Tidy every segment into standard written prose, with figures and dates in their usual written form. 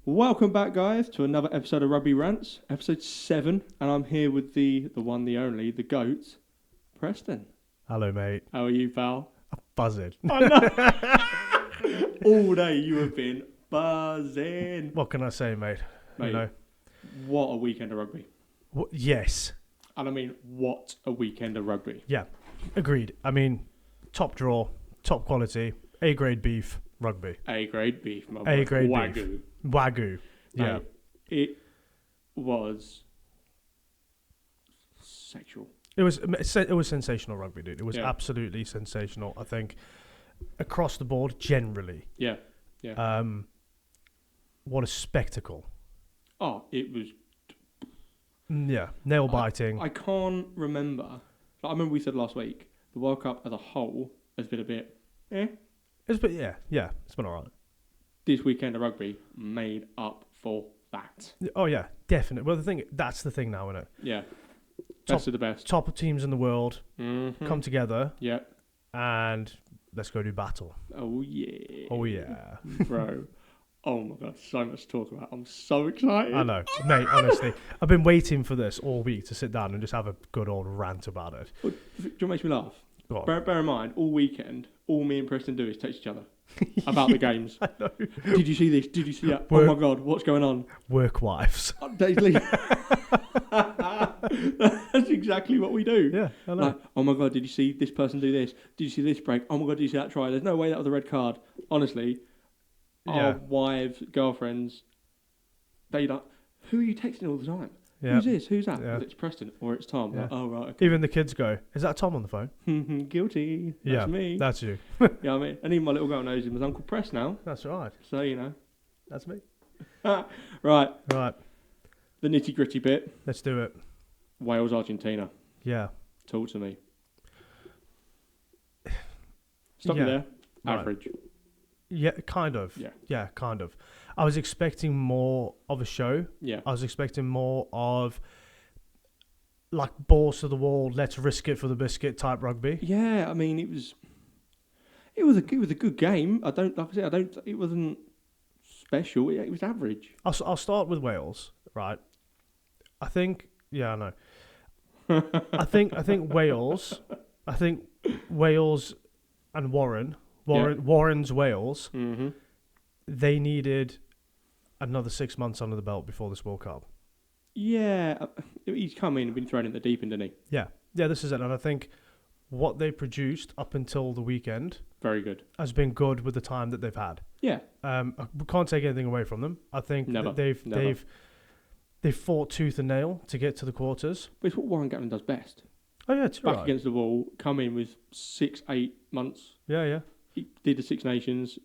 Welcome back, guys, to another episode of Rugby Rants, episode 7, and I'm here with the one, the only, the GOAT, Preston. Hello, mate. How are you, pal? I'm buzzing. I know. All day you have been buzzing. What can I say, mate? Mate, You know, what a weekend of rugby. yes. And I mean, what a weekend of rugby. Yeah, agreed. I mean, top draw, top quality, A-grade beef, rugby. A-grade beef, my boy. A-grade Wagyu. beef. Wagyu. Yeah. Mate, it was sexual. It was sensational rugby, dude. It was Yeah. absolutely sensational, I think, across the board, generally. Yeah, yeah. What a spectacle. Oh, it was... Yeah, nail-biting. I can't remember. I remember we said last week, the World Cup as a whole has been a bit... It's been, it's been all right. This weekend of rugby made up for that. Oh, yeah, definitely. Well, that's the thing now, isn't it? Yeah. Best of the best. Top teams in the world come together Yeah. and let's go do battle. Oh, yeah. Oh, yeah. Bro. Oh, my God. So much to talk about. I'm so excited. I know. Mate, honestly, I've been waiting for this all week to sit down and just have a good old rant about it. Well, do you know what makes me laugh? Go on. Bear in mind, all weekend, all me and Preston do is text each other about the games. I know. Did you see this? Did you see that? Oh, my God. What's going on? Work wives. Daily. That's exactly what we do. Yeah, I know. Like, oh my God, did you see this person do this? Did you see this break? Oh my God, did you see that try? There's no way that was a red card. Honestly, Yeah. our wives, girlfriends, they don't. Who are you texting all the time? Yeah. Who's this? Who's that? Yeah. It's Preston or it's Tom. Yeah. Like, oh right, okay. Even the kids go, is that Tom on the phone? Guilty. That's me. That's you. Yeah, I mean, and even my little girl knows him as Uncle Press now. That's right. So you know. That's me. Right, Right, the nitty gritty bit. let's do it. Wales, Argentina. Yeah. Talk to me. Stop Yeah. you there. Right. Average. Yeah, kind of. Yeah. Yeah, kind of. I was expecting more of a show. Yeah. I was expecting more of like balls to the wall, let's risk it for the biscuit type rugby. Yeah, I mean, it was a good game. It wasn't special. It was average. I'll start with Wales, right? I think, yeah, I know. I think Wales. I think Wales and Warren's Wales. Mm-hmm. They needed another 6 months under the belt before this World Cup. Yeah, he's come in and been thrown in the deep end, didn't he? Yeah, this is it, and I think what they produced up until the weekend Very good. has been good with the time that they've had. Yeah. We can't take anything away from them. I think Never. that they've fought tooth and nail to get to the quarters. But it's what Warren Gatland does best. Oh yeah, it's Back right. against the wall, come in with 6-8 months. Yeah. He did the Six Nations,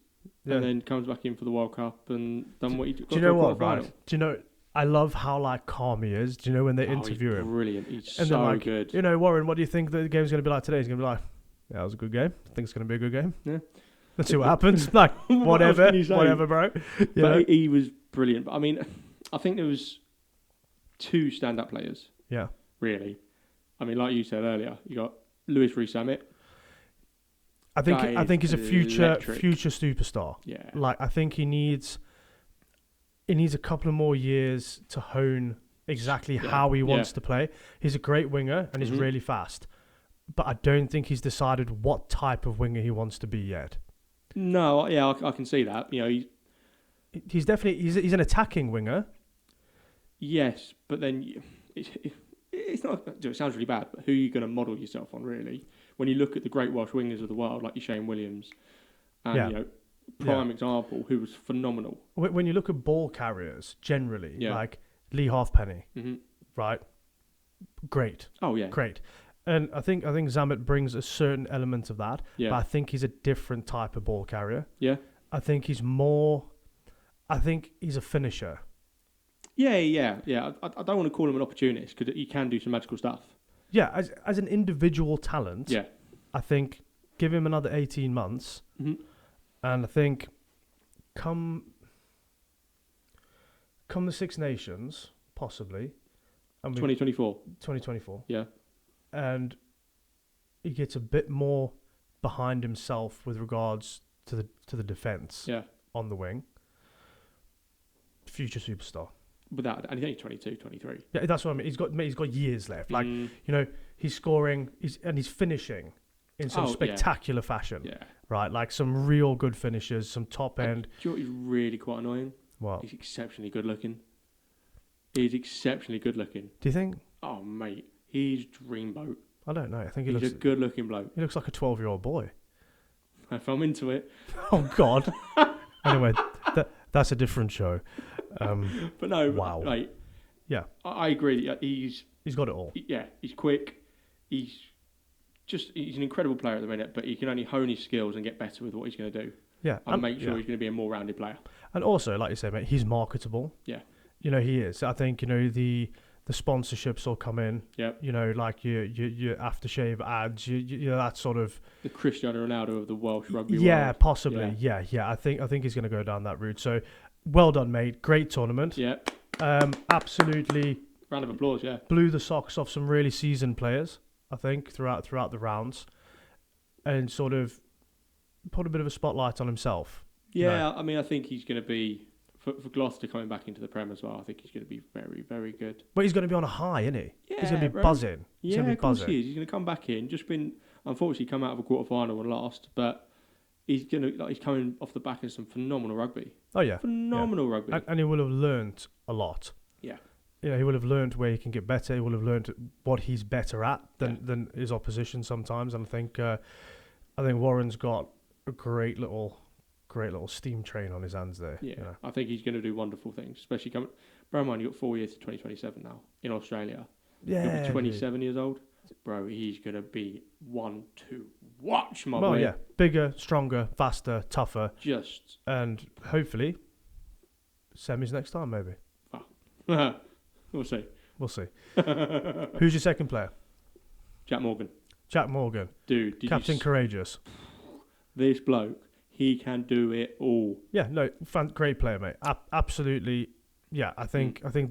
Yeah. and then comes back in for the World Cup and done what he did. Do you know what, right? Do you know, I love how like calm he is. Do you know when they interview him? Brilliant. He's And so they're like, good. You know, Warren, what do you think the game's going to be like today? He's going to be like, yeah, it was a good game. I think it's going to be a good game. Yeah. Let's see what happens. Like, What else whatever, can you say? whatever, bro. You know? But he was brilliant. But I mean, I think there was 2 stand-up players, Yeah. really. I mean, like you said earlier, you got Lewis Rees-Zammit. I That think he's a is future electric. superstar. Yeah. Like, I think he needs a couple of more years to hone exactly Yeah. how he wants Yeah. to play. He's a great winger and he's Mhm. really fast. But I don't think he's decided what type of winger he wants to be yet. No, yeah, I can see that. You know, He's definitely he's an attacking winger. yes, but then it's not. It sounds really bad, but who are you going to model yourself on, really? When you look at the great Welsh wingers of the world, like your Shane Williams, and Yeah. you know, prime example, who was phenomenal. When you look at ball carriers generally, Yeah. like Lee Halfpenny, Hmm. right? Great. Oh yeah, Great. And I think Zammit brings a certain element of that, yeah, but I think he's a different type of ball carrier. yeah, I think he's a finisher. yeah. I don't want to call him an opportunist because he can do some magical stuff. Yeah, as an individual talent, Yeah, I think give him another 18 months, hmm and I think come the Six Nations, possibly, and 2024. 2024, Yeah, and he gets a bit more behind himself with regards to the defence yeah, on the wing. future superstar. Without, and he's only 22, 23. Yeah, that's what I mean. He's got years left. Like, he's scoring, he's finishing in some spectacular fashion. Yeah. Right, like some real good finishes, some top end. Do you know what is really quite annoying? What? He's exceptionally good looking. He's exceptionally good looking. Do you think? Oh, mate. He's dreamboat. I don't know. I think he's a good looking bloke. He looks like a 12-year-old boy. If I'm into it. Oh, God. Anyway, that's a different show. But no, wow. Like, yeah. I agree. He's got it all. Yeah, he's quick. He's an incredible player at the minute, but he can only hone his skills and get better with what he's going to do. Yeah. And make sure he's going to be a more rounded player. And also, like you say, mate, he's marketable. Yeah. You know, he is. I think, the sponsorships will come in. Yep. Like your aftershave ads, that sort of... The Cristiano Ronaldo of the Welsh rugby world. Yeah, possibly. Yeah. I think he's going to go down that route. So, well done, mate. Great tournament. Yeah. Absolutely... Round of applause, yeah. Blew the socks off some really seasoned players, I think, throughout the rounds. And sort of put a bit of a spotlight on himself. Yeah, I mean, I think he's going to be... For Gloucester coming back into the Prem as well, I think he's going to be very, very good. But he's going to be on a high, isn't he? Yeah, he's going to be buzzing. Yeah, of course he is. He's going to come back in. Just been, unfortunately, come out of a quarter-final and lost, but he's coming off the back of some phenomenal rugby. Oh, yeah. Phenomenal rugby. And he will have learnt a lot. Yeah. He will have learned where he can get better. He will have learned what he's better at than his opposition sometimes. And I think Warren's got a great little steam train on his hands there. Yeah, I think he's going to do wonderful things, especially coming. Bear in mind, you've got 4 years to 2027 now in Australia. Yeah, he'll be 27 years old. Bro, he's going to be one to watch, my boy. Well, yeah, bigger, stronger, faster, tougher. And hopefully, semis next time, maybe. We'll see. Who's your second player? Jack Morgan. Dude, Captain Courageous. This bloke. He can do it all. Yeah, no, great player, mate. Absolutely. Yeah, I think the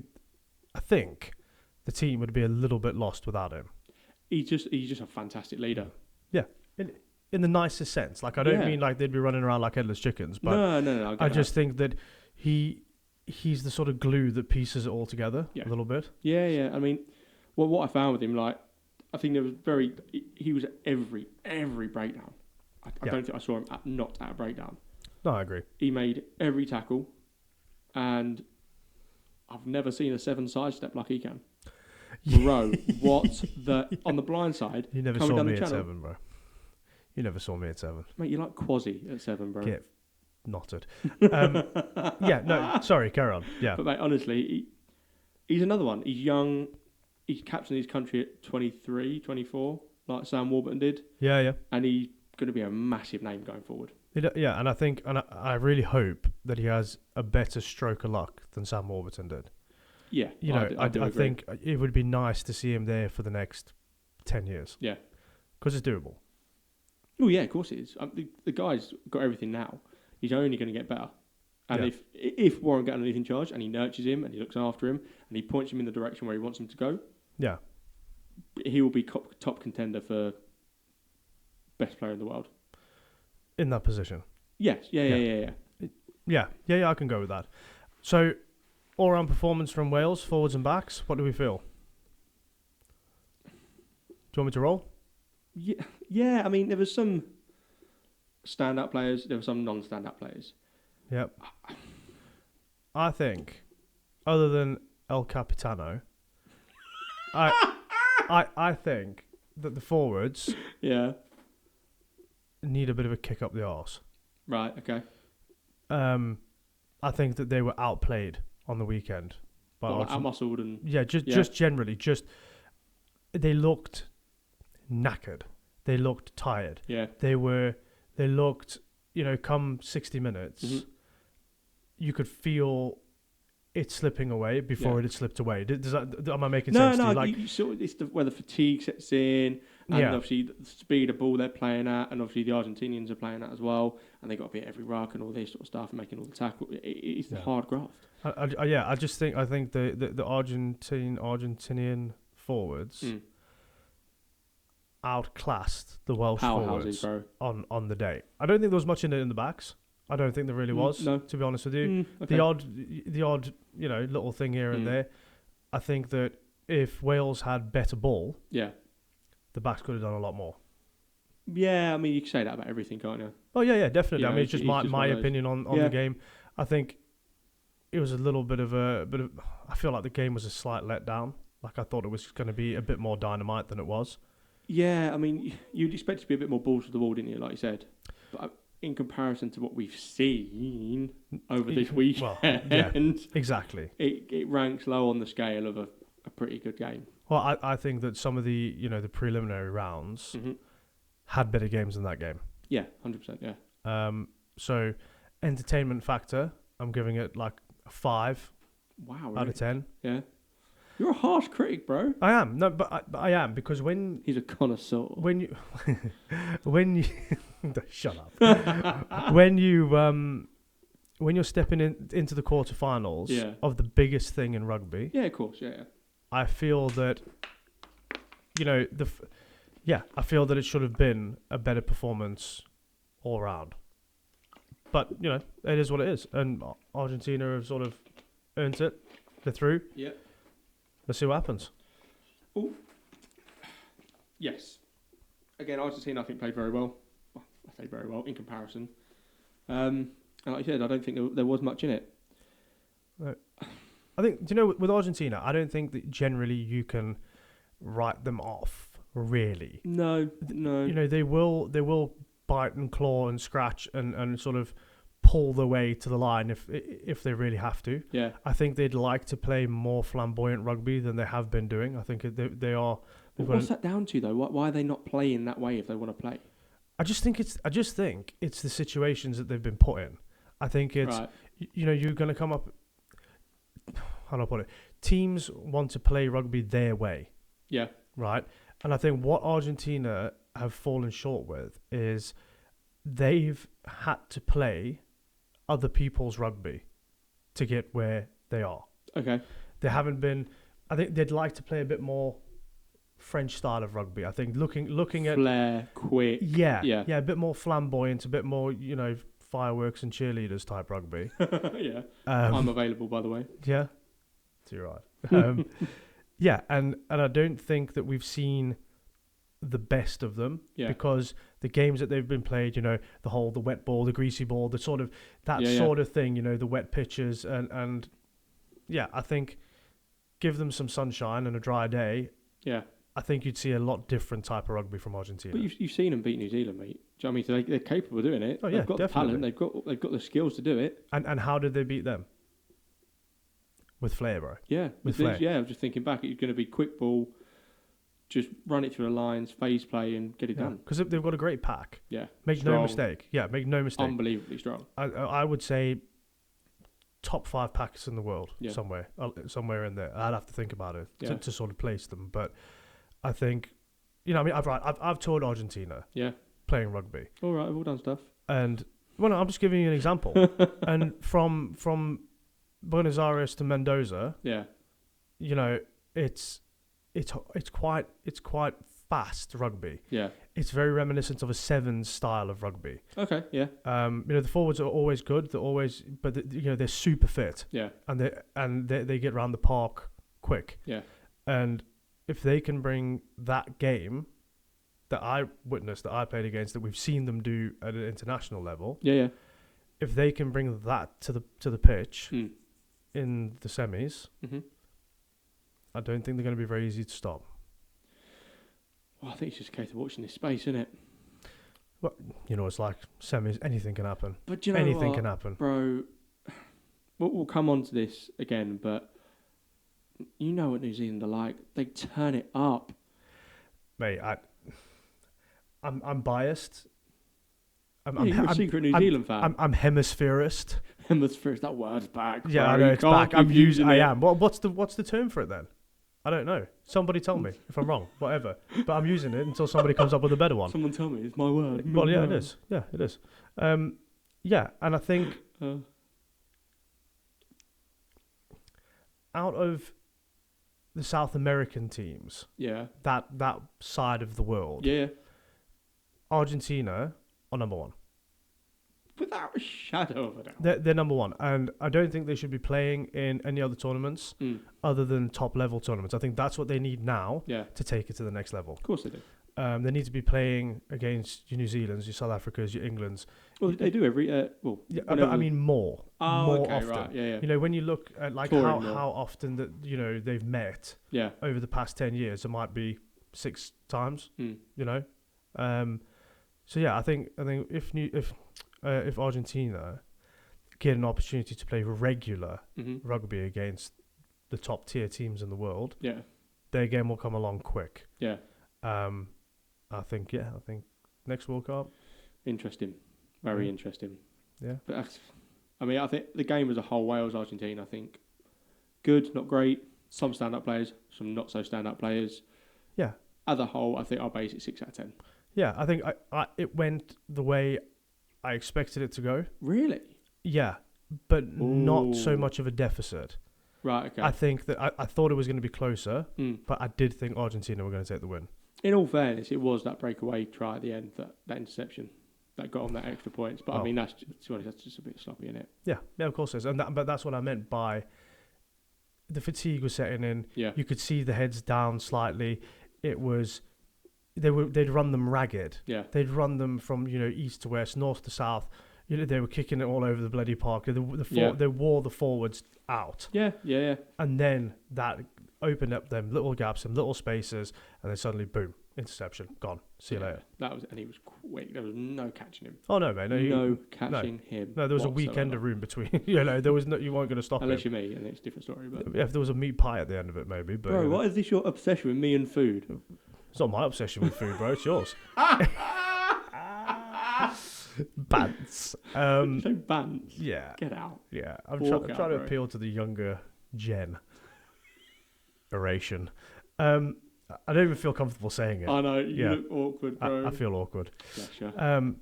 team would be a little bit lost without him. He's just a fantastic leader. Yeah, in the nicest sense. Like, I don't mean like they'd be running around like headless chickens, but no. I just think that he's the sort of glue that pieces it all together a little bit. Yeah. I mean, what I found with him, like, I think he was at every breakdown. I don't think I saw him not at a breakdown. No, I agree. He made every tackle, and I've never seen a 7 sidestep like he can. Bro, on the blind side? You never saw me at 7, bro. You never saw me at 7. Mate, you're like Quasi at 7, bro. Get knotted. Yeah, no, sorry, carry on. Yeah. But mate, honestly, he's another one. He's young. He's captained his country at 23, 24, like Sam Warburton did. Yeah. And he's going to be a massive name going forward. Yeah, and I really hope that he has a better stroke of luck than Sam Warburton did. Yeah, I think it would be nice to see him there for the next 10 years. Yeah, because it's doable. Oh yeah, of course it is. The guy's got everything now. He's only going to get better. And if Warren Gatland is in charge and he nurtures him and he looks after him and he points him in the direction where he wants him to go, he will be top contender for best player in the world. In that position? Yes. Yeah. I can go with that. So, all-round performance from Wales, forwards and backs. What do we feel? Do you want me to roll? Yeah. I mean, there were some standout players. There were some non-standout players. Yep. I think, other than El Capitano, I think that the forwards need a bit of a kick up the arse. Right, okay. I think that they were outplayed on the weekend. Outmuscled and... Yeah, just generally. They looked knackered. They looked tired. Yeah. They looked, come 60 minutes, you could feel it slipping away before it had slipped away. Am I making sense to you? No, you sort of, it's where the fatigue sets in, and obviously the speed of ball they're playing at, and obviously the Argentinians are playing at as well, and they got to be at every ruck and all this sort of stuff, and making all the tackle. It's the hard graft. I think the Argentinian forwards outclassed the Welsh forwards on the day. I don't think there was much in it in the backs. I don't think there really was. No. To be honest with you, Okay. the odd, little thing here and there. I think that if Wales had better ball, Yeah. the backs could have done a lot more. Yeah, I mean, you can say that about everything, can't you? Oh yeah, definitely. Yeah, I mean, it's just my one of those. opinion on the game. I think it was a little bit of I feel like the game was a slight letdown. Like I thought it was going to be a bit more dynamite than it was. Yeah, I mean, you'd expect it to be a bit more balls to the wall, didn't you? Like you said, but in comparison to what we've seen over this weekend, exactly, it ranks low on the scale of a pretty good game. Well, I think that some of the the preliminary rounds had better games than that game. Yeah, 100%. Yeah. So entertainment factor, I'm giving it like a 5 out of 10. Yeah. You're a harsh critic, bro. I am. No, but I am, because when he's a connoisseur. When you shut up. when you're stepping into the quarterfinals of the biggest thing in rugby. Yeah, of course. Yeah. I feel that I feel that it should have been a better performance all round. But it is what it is, and Argentina have sort of earned it. They're through. Yeah. Let's see what happens. Oh. Yes. Again, Argentina, I think, played very well. Well, I say very well in comparison. And like you said, I don't think there was much in it. Right. I think, with Argentina, I don't think that generally you can write them off, really. No. They will bite and claw and scratch and sort of pull their way to the line if they really have to. Yeah. I think they'd like to play more flamboyant rugby than they have been doing. I think they are. What's that down to, though? Why are they not playing that way if they want to play? I just think it's the situations that they've been put in. I think it's you're going to come up. How do I put it? Teams want to play rugby their way. Yeah. Right. And I think what Argentina have fallen short with is they've had to play other people's rugby to get where they are. Okay. They haven't been. I think they'd like to play a bit more French style of rugby. I think looking at flair, quick. Yeah, a bit more flamboyant, a bit more fireworks and cheerleaders type rugby. Yeah. I'm available, by the way. Yeah. So you're right. Yeah, and I don't think that we've seen the best of them because the games that they've been played, the wet ball, the greasy ball, the sort of sort of thing, the wet pitches and I think give them some sunshine and a dry day. Yeah. I think you'd see a lot different type of rugby from Argentina. But you've seen them beat New Zealand, mate. Do you know what I mean? So they're capable of doing it. Oh, yeah, they've got definitely. the talent. They've got the skills to do it. And how did they beat them? With flair, bro. Yeah, with flair. Yeah, I was just thinking back. It's going to be quick ball, just run it through the lines, phase play, and get it done. Because they've got a great pack. Yeah, make no mistake. Yeah, make no mistake. Unbelievably strong. I would say top 5 packs in the world somewhere in there. I'd have to think about it to sort of place them, but I think I've toured Argentina. Yeah, playing rugby. All right, I've all done stuff. And I'm just giving you an example. And from Buenos Aires to Mendoza, it's quite fast rugby. Yeah, it's very reminiscent of a sevens style of rugby. Okay, yeah. The forwards are always good. But they're super fit. Yeah, and they get around the park quick. Yeah, and if they can bring that game that I witnessed, that I played against, that we've seen them do at an international level. Yeah. If they can bring that to the pitch in the semis, I don't think they're going to be very easy to stop. Well, I think it's just a case of watching this space, isn't it? Well, it's like semis. Anything can happen. But anything can happen, bro. We'll come on to this again, but you know what New Zealand are like. They turn it up, mate. I'm biased. You're a secret New Zealand fan. I'm hemispherist. Hemispherist, that word's back. Yeah, bro. I know it's back. I'm using it. I am. What's the term for it then? I don't know. Somebody tell me if I'm wrong. Whatever. But I'm using it until somebody comes up with a better one. Someone tell me. It's my word. Well, yeah, it is. Yeah, it is. Yeah, and I think out of the South American teams, that side of the world, Argentina are number one. without a shadow of a doubt. They're number one, and I don't think they should be playing in any other tournaments other than top level tournaments. I think that's what they need now to take it to the next level. Of course they do. They need to be playing against your New Zealands, your South Africas, your Englands. Well, they do every. But I mean more. More okay, often. right, yeah. You know, when you look at like how often that they've met. Yeah. Over the past 10 years, it might be 6 times. You know, so yeah, I think if Argentina get an opportunity to play regular rugby against the top tier teams in the world, their game will come along quick. Yeah. I think next World Cup. Interesting. Very interesting. Yeah. But I think the game as a whole, Wales, Argentina, I think good, not great. Some stand-up players, some not so stand-up players. Yeah. As a whole, I think I'll base it 6 out of 10. Yeah, I think it went the way I expected it to go. Really? Yeah, but not so much of a deficit. Right, okay. I think that I thought it was going to be closer, but I did think Argentina were going to take the win. In all fairness, it was that breakaway try at the end, that interception, that got on that extra points. But I mean, that's just a bit sloppy, isn't it? Yeah, of course it is. But that's what I meant by the fatigue was setting in. Yeah. You could see the heads down slightly. It was they'd run them ragged. Yeah. They'd run them from east to west, north to south. They were kicking it all over the bloody park. They wore the forwards out. Yeah. And then that opened up them little gaps, them little spaces, and then suddenly, boom, interception, gone. See you later. And he was quick. There was no catching him. Oh no, mate, no catching him. No, there was a weekend of room between. There was no. You weren't going to stop unless him. you're me, and it's a different story. But if there was a meat pie at the end of it, maybe. But bro, what is this your obsession with me and food? It's not my obsession with food, bro. It's yours. Bants. So bants. Yeah. Get out. Yeah. I'm trying to appeal to the younger gen. Oration. I don't even feel comfortable saying it. I know. You look awkward, bro. I feel awkward. Gotcha.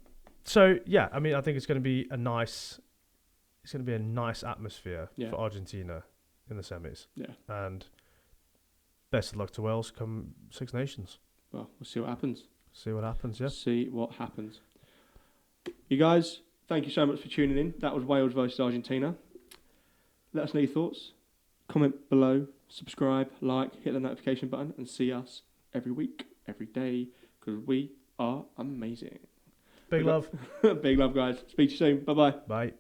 So yeah, I mean, I think it's going to be a nice atmosphere for Argentina in the semis. Yeah. And best of luck to Wales come Six Nations. Well, we'll see what happens. Yeah. See what happens. You guys, thank you so much for tuning in. That was Wales versus Argentina. Let us know your thoughts. Comment below, subscribe, like, hit the notification button, and see us every week, every day, because we are amazing. Big love. Big love, guys. Speak to you soon. Bye-bye. Bye.